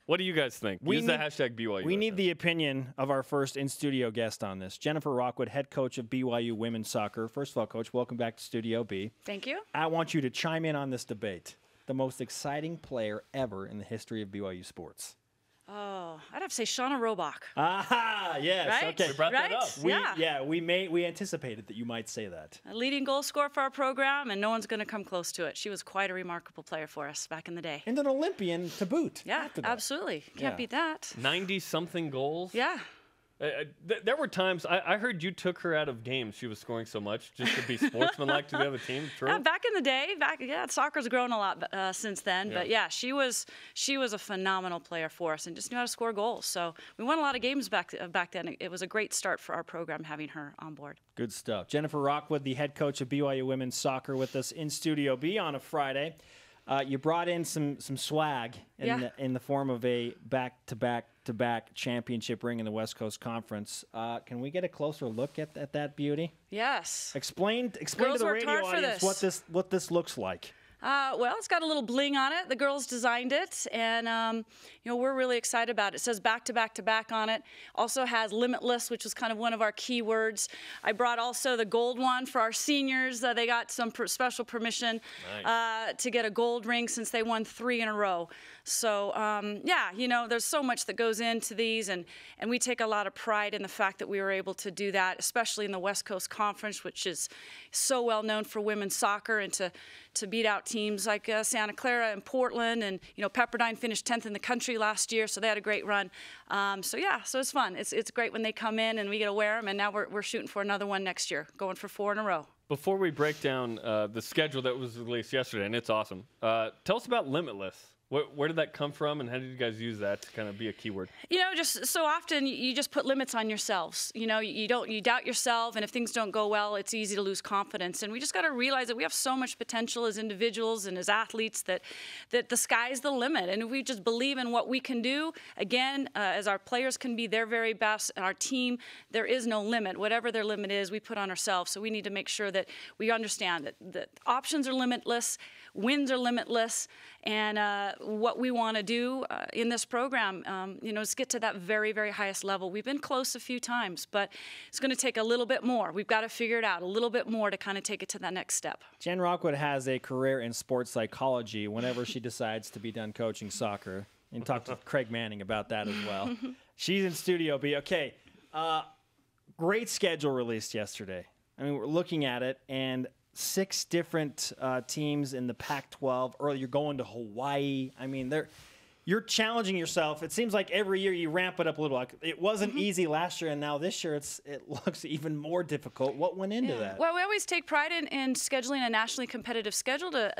What do you guys think? Use the hashtag BYU. We need the opinion of our first in-studio guest on this. Jennifer Rockwood, head coach of BYU women's soccer. First of all, Coach, welcome back to Studio B. Thank you. I want you to chime in on this debate. The most exciting player ever in the history of BYU sports. Oh, I'd have to say Shauna Robach. Aha, yes. Right? Okay. We brought that up. We anticipated that you might say that. A leading goal scorer for our program, and no one's going to come close to it. She was quite a remarkable player for us back in the day. And an Olympian to boot. Yeah, absolutely. Can't beat that. 90-something goals. Yeah. There were times I heard you took her out of games. She was scoring so much just to be sportsmanlike to the other team. True? Back in the day, soccer's grown a lot since then. Yeah. But she was a phenomenal player for us and just knew how to score goals. So we won a lot of games back then. It was a great start for our program having her on board. Good stuff. Jennifer Rockwood, the head coach of BYU women's soccer, with us in Studio B on a Friday. You brought in some swag in the form of a back-to-back championship ring in the West Coast Conference. Can we get a closer look at that beauty? Yes. Explain to the radio audience what this looks like. Well, it's got a little bling on it. The girls designed it, and we're really excited about it. It says back to back to back on it. Also has limitless, which was kind of one of our key words. I brought also the gold one for our seniors. They got some special permission to get a gold ring since they won 3 in a row. So, there's so much that goes into these, and we take a lot of pride in the fact that we were able to do that, especially in the West Coast Conference, which is so well known for women's soccer, and to beat out teams like Santa Clara and Portland, and Pepperdine finished 10th in the country last year, so they had a great run. So it's fun. It's great when they come in and we get to wear them, and now we're shooting for another one next year, going for 4 in a row. Before we break down the schedule that was released yesterday, and it's awesome, tell us about Limitless. Where did that come from, and how did you guys use that to kind of be a keyword? Just so often you just put limits on yourselves. You doubt yourself, and if things don't go well, it's easy to lose confidence. And we just got to realize that we have so much potential as individuals and as athletes that the sky's the limit. And if we just believe in what we can do, again, as our players can be their very best, and our team, there is no limit. Whatever their limit is, we put on ourselves. So we need to make sure that we understand that options are limitless, wins are limitless, and what we want to do in this program, is get to that very, very highest level. We've been close a few times, but it's going to take a little bit more. We've got to figure it out a little bit more to kind of take it to that next step. Jen Rockwood has a career in sports psychology whenever she decides to be done coaching soccer. And talk to Craig Manning about that as well. She's in Studio B. Okay, great schedule released yesterday. I mean, we're looking at it, and 6 different teams in the Pac-12. Early, you're going to Hawaii. I mean, you're challenging yourself. It seems like every year you ramp it up a little. Like, it wasn't easy last year, and now this year it looks even more difficult. What went into that? Well, we always take pride in scheduling a nationally competitive schedule to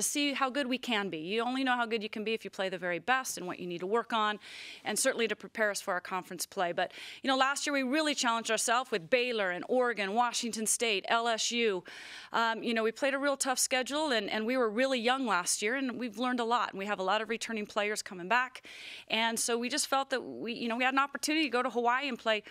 see how good we can be. You only know how good you can be if you play the very best and what you need to work on, and certainly to prepare us for our conference play. But, last year we really challenged ourselves with Baylor and Oregon, Washington State, LSU. We played a real tough schedule, and we were really young last year, and we've learned a lot. And we have a lot of returning players coming back, and so we just felt that we had an opportunity to go to Hawaii and play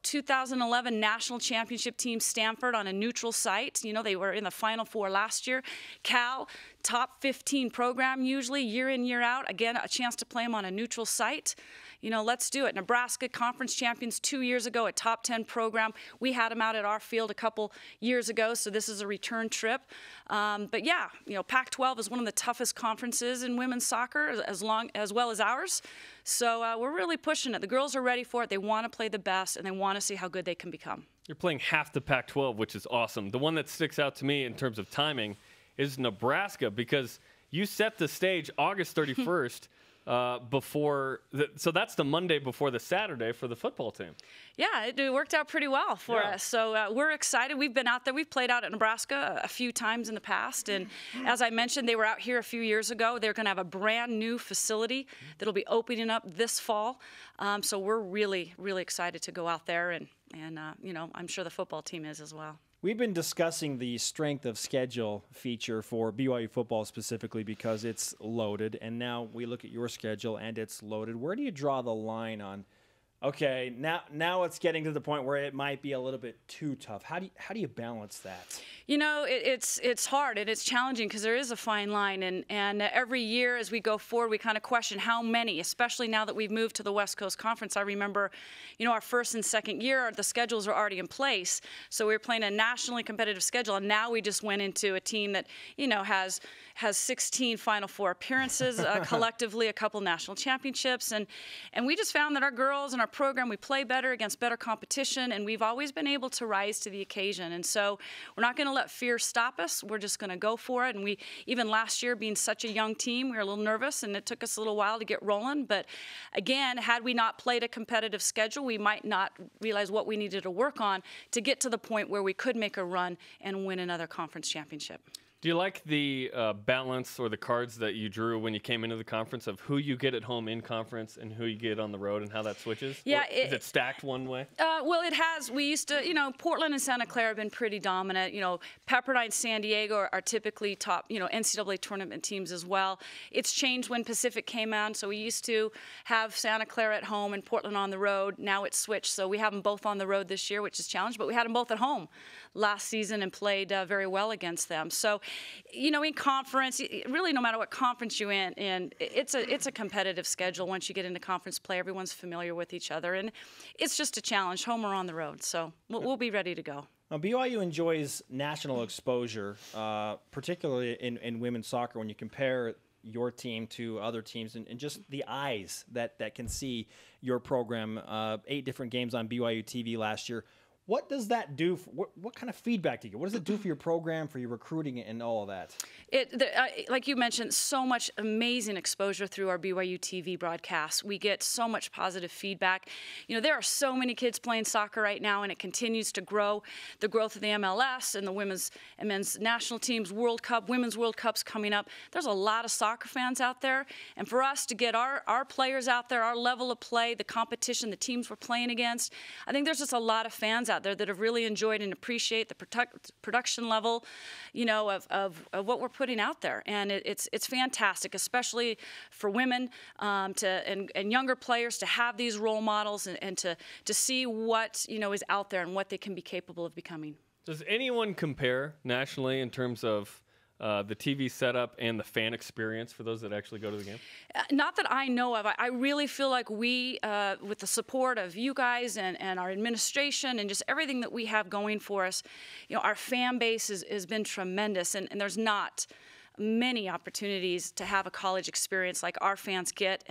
2011 national championship team Stanford on a neutral site. They were in the Final Four last year. Cal, top 15 program usually, year in, year out. Again, a chance to play them on a neutral site. Let's do it. Nebraska conference champions 2 years ago, a top 10 program. We had them out at our field a couple years ago, so this is a return trip. Pac-12 is one of the toughest conferences in women's soccer, as well as ours. So we're really pushing it. The girls are ready for it. They want to play the best, and they want to see how good they can become. You're playing half the Pac-12, which is awesome. The one that sticks out to me in terms of timing is Nebraska, because you set the stage August 31st. So that's the Monday before the Saturday for the football team. Yeah, it worked out pretty well for us. So we're excited. We've been out there. We've played out at Nebraska a few times in the past. And as I mentioned, they were out here a few years ago. They're going to have a brand new facility that'll be opening up this fall. So we're really, really excited to go out there. And I'm sure the football team is as well. We've been discussing the strength of schedule feature for BYU football specifically because it's loaded, and now we look at your schedule and it's loaded. Where do you draw the line on okay, now it's getting to the point where it might be a little bit too tough. How do you balance that? You know, it's hard and it's challenging because there is a fine line, and every year as we go forward, we kind of question how many, especially now that we've moved to the West Coast Conference. I remember, you know, our first and second year, the schedules are already in place, so we were playing a nationally competitive schedule, and now we just went into a team that, you know, has 16 Final Four appearances collectively, a couple national championships, and we just found that our girls and our program, we play better against better competition, and we've always been able to rise to the occasion. And so we're not going to let fear stop us. We're just going to go for it. And we, even last year, being such a young team, we were a little nervous, and it took us a little while to get rolling. But again, had we not played a competitive schedule, we might not realize what we needed to work on to get to the point where we could make a run and win another conference championship. Do you like the balance or the cards that you drew when you came into the conference of who you get at home in conference and who you get on the road and how that switches? Yeah. Is it stacked one way? Well, it has. We used to, you know, Portland and Santa Clara have been pretty dominant. You know, Pepperdine, San Diego are typically top, you know, NCAA tournament teams as well. It's changed when Pacific came on. So we used to have Santa Clara at home and Portland on the road. Now it's switched. So we have them both on the road this year, which is a challenge, but we had them both at home last season and played very well against them. So, you know, in conference, really no matter what conference you're in, it's a competitive schedule. Once you get into conference play, everyone's familiar with each other, and it's just a challenge, home or on the road. So we'll be ready to go. Now, BYU enjoys national exposure, particularly in women's soccer when you compare your team to other teams and just the eyes that can see your program. 8 different games on BYUtv last year. What does that do? What kind of feedback do you get? What does it do for your program, for your recruiting, and all of that? Like you mentioned, so much amazing exposure through our BYUtv broadcasts. We get so much positive feedback. You know, there are so many kids playing soccer right now, and it continues to grow. The growth of the MLS and the women's and men's national teams, World Cup, Women's World Cup's coming up. There's a lot of soccer fans out there, and for us to get our players out there, our level of play, the competition, the teams we're playing against, I think there's just a lot of fans out there that have really enjoyed and appreciate the production level, you know, of what we're putting out there, and it's fantastic, especially for women and younger players to have these role models and to see what, you know, is out there and what they can be capable of becoming. Does anyone compare nationally in terms of the TV setup and the fan experience for those that actually go to the game? Not that I know of. I really feel like we, with the support of you guys and our administration and just everything that we have going for us, you know, our fan base has been tremendous, and there's not many opportunities to have a college experience like our fans get,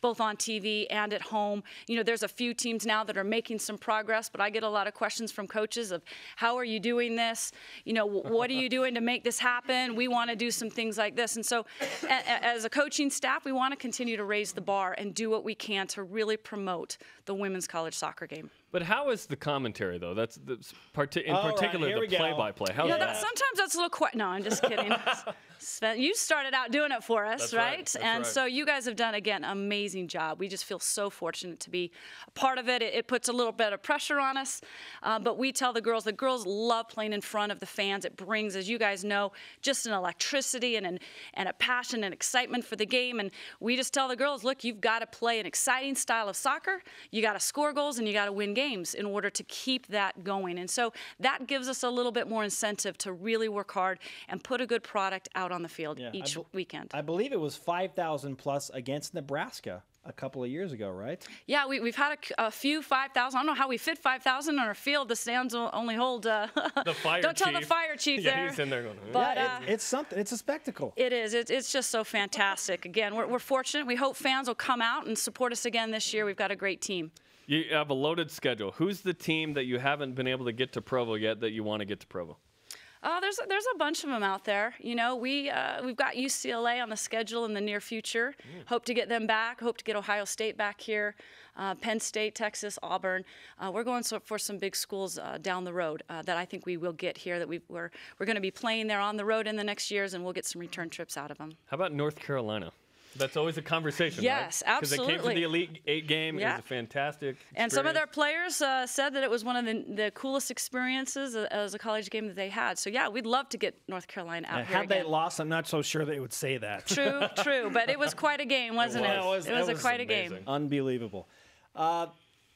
both on TV and at home. You know, there's a few teams now that are making some progress, but I get a lot of questions from coaches of, how are you doing this? You know, what are you doing to make this happen? We want to do some things like this. And so as a coaching staff, we want to continue to raise the bar and do what we can to really promote the women's college soccer game. But how is the commentary, though? That's in particular right, the play-by-play. How's Yeah, that? sometimes that's a little no, I'm just kidding. Sven, you started out doing it for us, That's right? That's and right. so you guys have done, again, an amazing job. We just feel so fortunate to be a part of it. It puts a little bit of pressure on us, but we tell the girls love playing in front of the fans. It brings, as you guys know, just an electricity and a passion and excitement for the game. And we just tell the girls, look, you've got to play an exciting style of soccer. You got to score goals and you got to win games in order to keep that going. And so that gives us a little bit more incentive to really work hard and put a good product out on the field each weekend. I believe it was 5,000 plus against Nebraska a couple of years ago, right? Yeah, we've had a few 5,000. I don't know how we fit 5,000 on our field. The stands will only hold. The fire don't chief. tell the fire chief yeah, there. He's in there going. But, yeah, it's something. It's a spectacle. It is. It's just so fantastic. Again, we're fortunate. We hope fans will come out and support us again this year. We've got a great team. You have a loaded schedule. Who's the team that you haven't been able to get to Provo yet that you want to get to Provo? There's a bunch of them out there. You know, we've got UCLA on the schedule in the near future. Hope to get them back. Hope to get Ohio State back here. Penn State, Texas, Auburn. We're going for some big schools down the road that I think we will get here. That we're going to be playing there on the road in the next years, and we'll get some return trips out of them. How about North Carolina? That's always a conversation, yes, right? absolutely. Because they came for the Elite 8 game. Yeah. It was a fantastic experience. And some of their players said that it was one of the coolest experiences as a college game that they had. So, yeah, we'd love to get North Carolina out here Had they again. lost, I'm not so sure they would say that. True. But it was quite a game, wasn't it? It was quite a game. Unbelievable.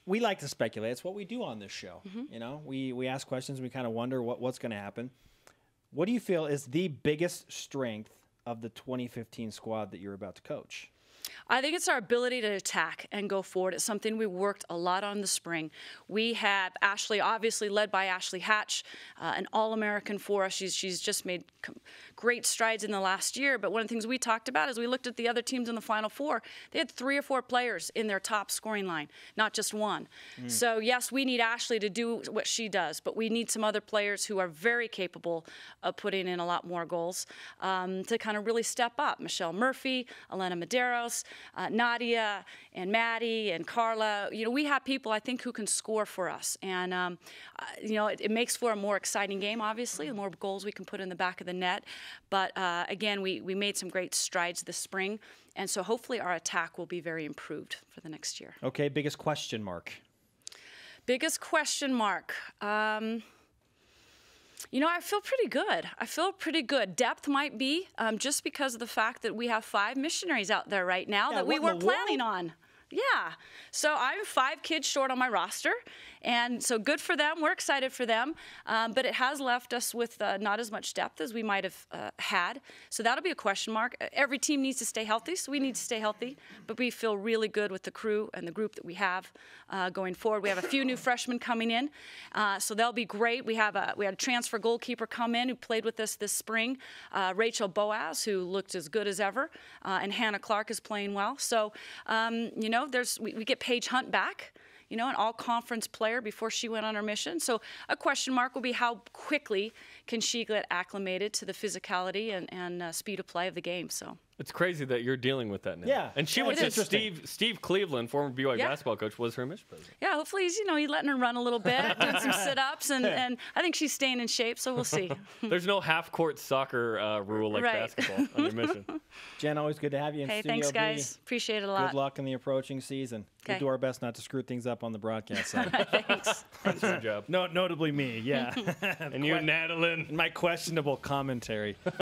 we like to speculate. It's what we do on this show. You know, we ask questions. We kind of wonder what's going to happen. What do you feel is the biggest strength of the 2015 squad that you're about to coach? I think it's our ability to attack and go forward. It's something we worked a lot on in the spring. We have Ashley, obviously led by Ashley Hatch, an All-American for us. She's just made great strides in the last year. But one of the things we talked about is we looked at the other teams in the Final Four. They had 3 or 4 players in their top scoring line, not just one. So, yes, we need Ashley to do what she does, but we need some other players who are very capable of putting in a lot more goals to kind of really step up. Michelle Murphy, Elena Medeiros, Nadia and Maddie and Carla. You know, we have people, I think, who can score for us. And, you know, it makes for a more exciting game, obviously, the more goals we can put in the back of the net. But, again, we made some great strides this spring. And so hopefully our attack will be very improved for the next year. Okay, biggest question mark? Biggest question mark. You know, I feel pretty good. I feel pretty good. Depth might be just because of the fact that we have 5 missionaries out there right now that we weren't planning on. Yeah. So I'm 5 kids short on my roster. And so good for them. We're excited for them. But it has left us with not as much depth as we might have had. So that'll be a question mark. Every team needs to stay healthy, so we need to stay healthy. But we feel really good with the crew and the group that we have going forward. We have a few new freshmen coming in, so they'll be great. We had a transfer goalkeeper come in who played with us this spring, Rachel Boaz, who looked as good as ever, and Hannah Clark is playing well. So, you know, we get Paige Hunt back, you know, an all-conference player before she went on her mission. So a question mark will be how quickly can she get acclimated to the physicality and speed of play of the game. So it's crazy that you're dealing with that now. Yeah. And she was Steve Cleveland, former BYU basketball coach, was her mission president. Yeah, hopefully he's letting her run a little bit, doing some sit-ups, and I think she's staying in shape, so we'll see. There's no half-court soccer rule like basketball on your mission. Jen, always good to have you in studio. Hey, thanks, guys. Appreciate it a lot. Good luck in the approaching season. Okay. We'll do our best not to screw things up on the broadcast side. Thanks. That's your job. Notably me, yeah. And you, Natalie. My questionable commentary.